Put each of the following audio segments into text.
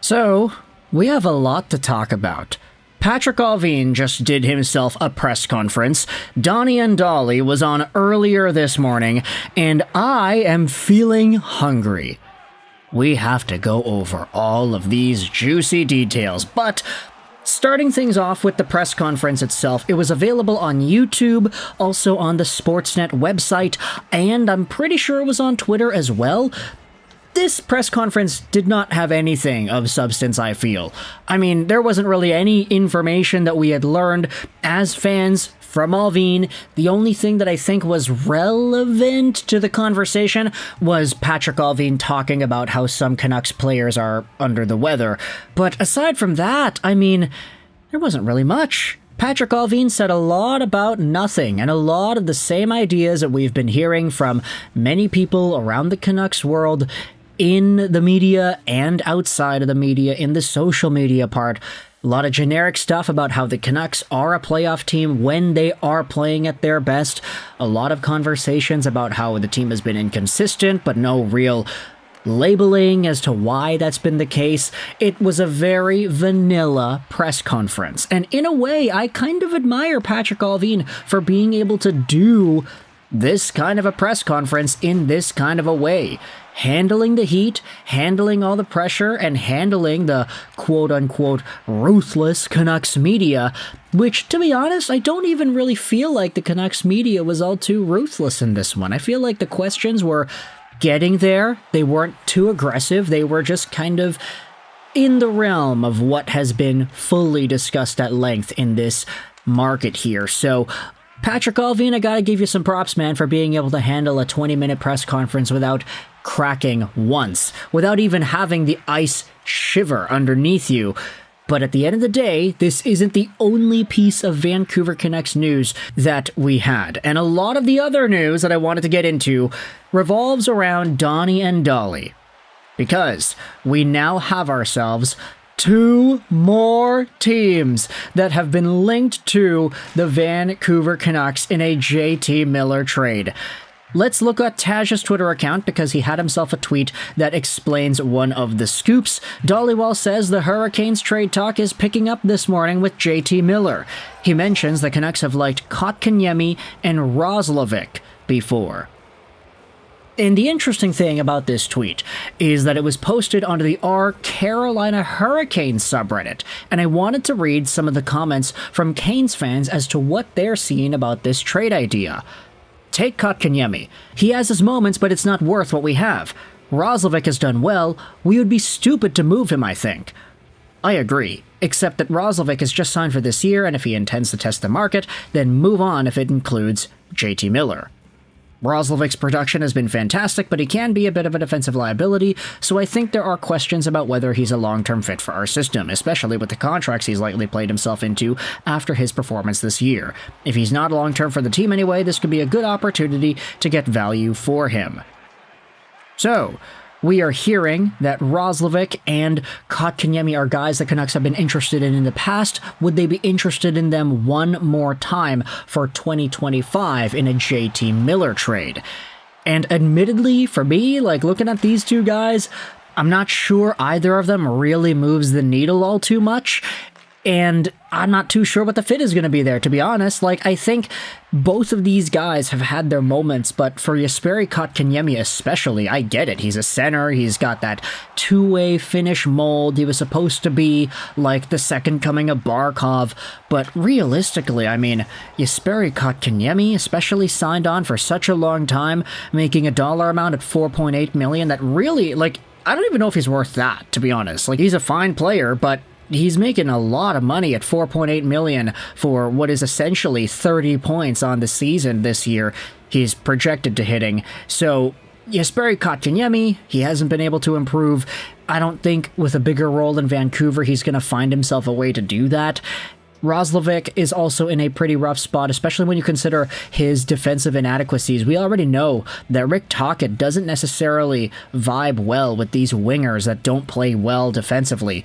So, we have a lot to talk about. Patrik Allvin just did himself a press conference, Donnie and Dolly was on earlier this morning, and I am feeling hungry. We have to go over all of these juicy details, but starting things off with the press conference itself, it was available on YouTube, also on the Sportsnet website, and I'm pretty sure it was on Twitter as well. This press conference did not have anything of substance, I feel. I mean, there wasn't really any information that we had learned as fans from Allvin. The only thing that I think was relevant to the conversation was Patrik Allvin talking about how some Canucks players are under the weather. But aside from that, I mean, there wasn't really much. Patrik Allvin said a lot about nothing, and a lot of the same ideas that we've been hearing from many people around the Canucks world, in the media and outside of the media, in the social media part. A lot of generic stuff about how the Canucks are a playoff team when they are playing at their best. A lot of conversations about how the team has been inconsistent, but no real labeling as to why that's been the case. It was a very vanilla press conference. And in a way, I kind of admire Patrik Allvin for being able to do this kind of a press conference in this kind of a way. Handling the heat, handling all the pressure, and handling the quote-unquote ruthless Canucks media, which, to be honest, I don't even really feel like the Canucks media was all too ruthless in this one. I feel like the questions were getting there. They weren't too aggressive. They were just kind of in the realm of what has been fully discussed at length in this market here. So, Patrik Allvin, I gotta give you some props, man, for being able to handle a 20-minute press conference without cracking once, without even having the ice shiver underneath you. But at the end of the day, this isn't the only piece of Vancouver Canucks news that we had. And a lot of the other news that I wanted to get into revolves around Donnie and Dolly. Because we now have ourselves 2 more teams that have been linked to the Vancouver Canucks in a JT Miller trade. Let's look at Taj's Twitter account because he had himself a tweet that explains one of the scoops. Dollywell says the Hurricanes trade talk is picking up this morning with JT Miller. He mentions the Canucks have liked Kotkaniemi and Roslovic before. And the interesting thing about this tweet is that it was posted onto the Our Carolina Hurricanes subreddit, and I wanted to read some of the comments from Canes fans as to what they're seeing about this trade idea. Take Kotkaniemi. He has his moments, but it's not worth what we have. Roslovic has done well. We would be stupid to move him, I think. I agree, except that Roslovic is just signed for this year, and if he intends to test the market, then move on if it includes JT Miller. Roslovic's production has been fantastic, but he can be a bit of a defensive liability, so I think there are questions about whether he's a long-term fit for our system, especially with the contracts he's likely played himself into after his performance this year. If he's not long-term for the team anyway, this could be a good opportunity to get value for him. So, we are hearing that Roslovic and Kotkaniemi are guys the Canucks have been interested in the past. Would they be interested in them one more time for 2025 in a JT Miller trade? And admittedly, for me, like looking at these two guys, I'm not sure either of them really moves the needle all too much. And I'm not too sure what the fit is going to be there, to be honest. Like, I think both of these guys have had their moments, but for Jesperi Kotkaniemi especially, I get it. He's a center, he's got that two-way finish mold, he was supposed to be like the second coming of Barkov, but realistically, I mean, Jesperi Kotkaniemi, especially signed on for such a long time, making a dollar amount at $4.8 million, that really, like, I don't even know if he's worth that, to be honest. Like, he's a fine player, but he's making a lot of money at $4.8 million for what is essentially 30 points on the season this year he's projected to hitting. So, Jesperi Kotkaniemi, he hasn't been able to improve. I don't think with a bigger role in Vancouver he's going to find himself a way to do that. Roslovic is also in a pretty rough spot, especially when you consider his defensive inadequacies. We already know that Rick Tocchet doesn't necessarily vibe well with these wingers that don't play well defensively.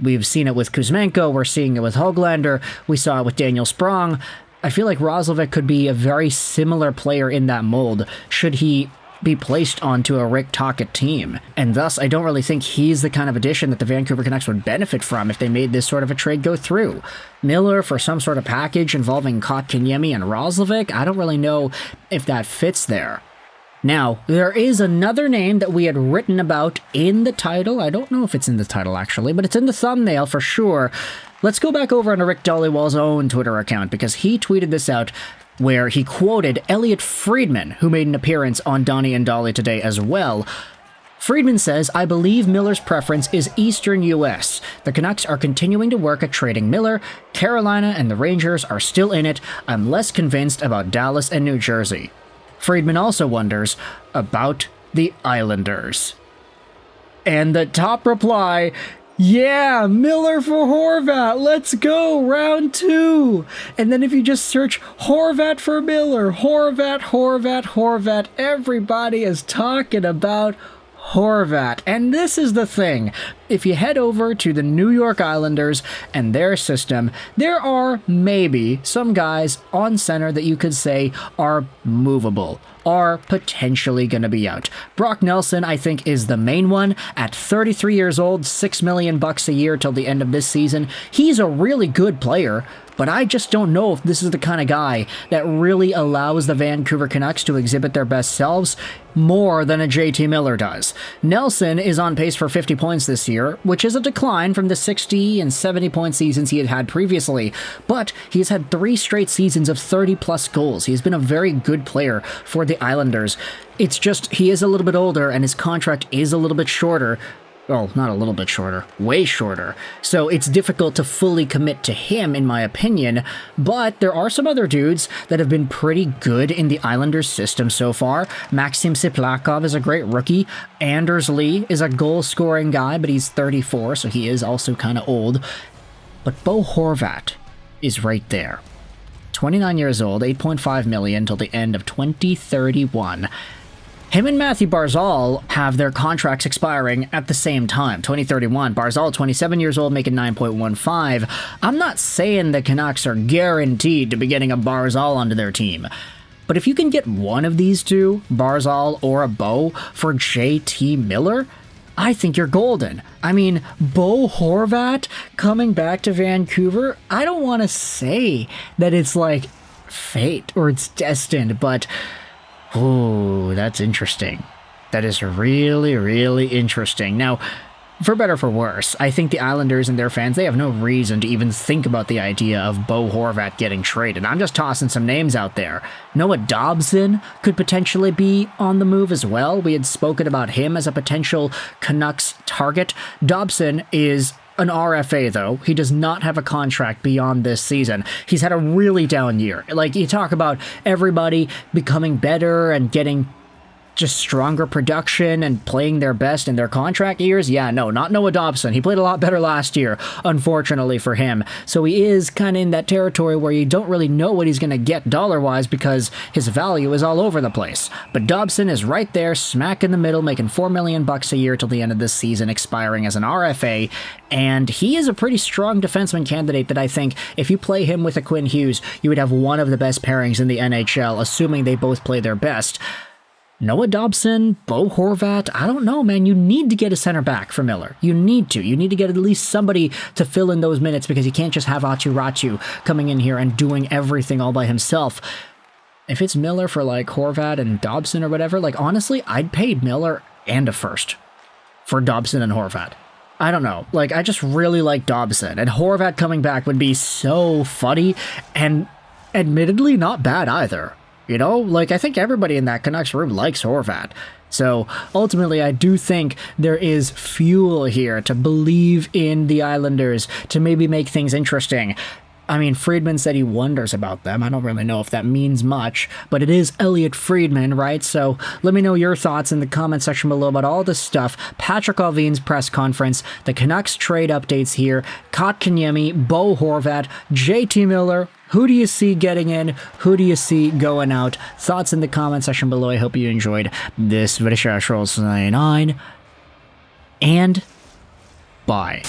We've seen it with Kuzmenko, we're seeing it with Höglander, we saw it with Daniel Sprong. I feel like Roslovic could be a very similar player in that mold, should he be placed onto a Rick Tocchet team, and thus I don't really think he's the kind of addition that the Vancouver Canucks would benefit from if they made this sort of a trade go through. Miller for some sort of package involving Kotkaniemi and Roslovic, I don't really know if that fits there. Now, there is another name that we had written about in the title. I don't know if it's in the title actually, but it's in the thumbnail for sure. Let's go back over on Rick Dhaliwal's own Twitter account, because he tweeted this out where he quoted Elliotte Friedman, who made an appearance on Donnie and Dolly today as well. Friedman says, "I believe Miller's preference is Eastern U.S. The Canucks are continuing to work at trading Miller. Carolina and the Rangers are still in it. I'm less convinced about Dallas and New Jersey." Friedman also wonders about the Islanders. And the top reply, "Yeah, Miller for Horvat, let's go, round 2. And then if you just search Horvat for Miller, Horvat, everybody is talking about Horvat. And this is the thing. If you head over to the New York Islanders and their system, there are maybe some guys on center that you could say are movable, are potentially going to be out. Brock Nelson, I think, is the main one. At 33 years old, $6 million a year till the end of this season. He's a really good player, but I just don't know if this is the kind of guy that really allows the Vancouver Canucks to exhibit their best selves more than a JT Miller does. Nelson is on pace for 50 points this year, which is a decline from the 60 and 70 point seasons he had had previously, but he's had 3 straight seasons of 30-plus goals. He's been a very good player for the Islanders. It's just he is a little bit older and his contract is a little bit shorter. Well, not a little bit shorter, way shorter. So it's difficult to fully commit to him, in my opinion, but there are some other dudes that have been pretty good in the Islanders system so far. Maxim Siplakov is a great rookie. Anders Lee is a goal-scoring guy, but he's 34, so he is also kind of old. But Bo Horvat is right there. 29 years old, $8.5 million till the end of 2031. Him and Matthew Barzal have their contracts expiring at the same time, 2031. Barzal, 27 years old, making $9.15. I'm not saying the Canucks are guaranteed to be getting a Barzal onto their team, but if you can get one of these two, Barzal or a Bo, for JT Miller, I think you're golden. I mean, Bo Horvat coming back to Vancouver, I don't want to say that it's like fate or it's destined, but oh, that's interesting. That is really, really interesting. Now, for better or for worse, I think the Islanders and their fans, they have no reason to even think about the idea of Bo Horvat getting traded. I'm just tossing some names out there. Noah Dobson could potentially be on the move as well. We had spoken about him as a potential Canucks target. Dobson is an RFA, though. He does not have a contract beyond this season. He's had a really down year. Like, you talk about everybody becoming better and getting just stronger production and playing their best in their contract years. Yeah, no, not Noah Dobson. He played a lot better last year, unfortunately for him. So he is kind of in that territory where you don't really know what he's going to get dollar-wise because his value is all over the place. But Dobson is right there, smack in the middle, making $4 million a year till the end of this season, expiring as an RFA. And he is a pretty strong defenseman candidate that I think if you play him with a Quinn Hughes, you would have one of the best pairings in the NHL, assuming they both play their best. Noah Dobson, Bo Horvat, I don't know, man. You need to get a center back for Miller. You need to. You need to get at least somebody to fill in those minutes because you can't just have Aatu Ratiu coming in here and doing everything all by himself. If it's Miller for like Horvat and Dobson or whatever, like honestly, I'd pay Miller and a first for Dobson and Horvat. I don't know. Like, I just really like Dobson, and Horvat coming back would be so funny and admittedly not bad either. You know, like, I think everybody in that Canucks room likes Horvat. So, ultimately, I do think there is fuel here to believe in the Islanders, to maybe make things interesting. I mean, Friedman said he wonders about them. I don't really know if that means much, but it is Elliotte Friedman, right? So let me know your thoughts in the comment section below about all this stuff. Patrik Allvin'S press conference, the Canucks trade updates here, Kotkaniemi, Bo Horvat, JT Miller. Who do you see getting in? Who do you see going out? Thoughts in the comment section below. I hope you enjoyed this video. And bye.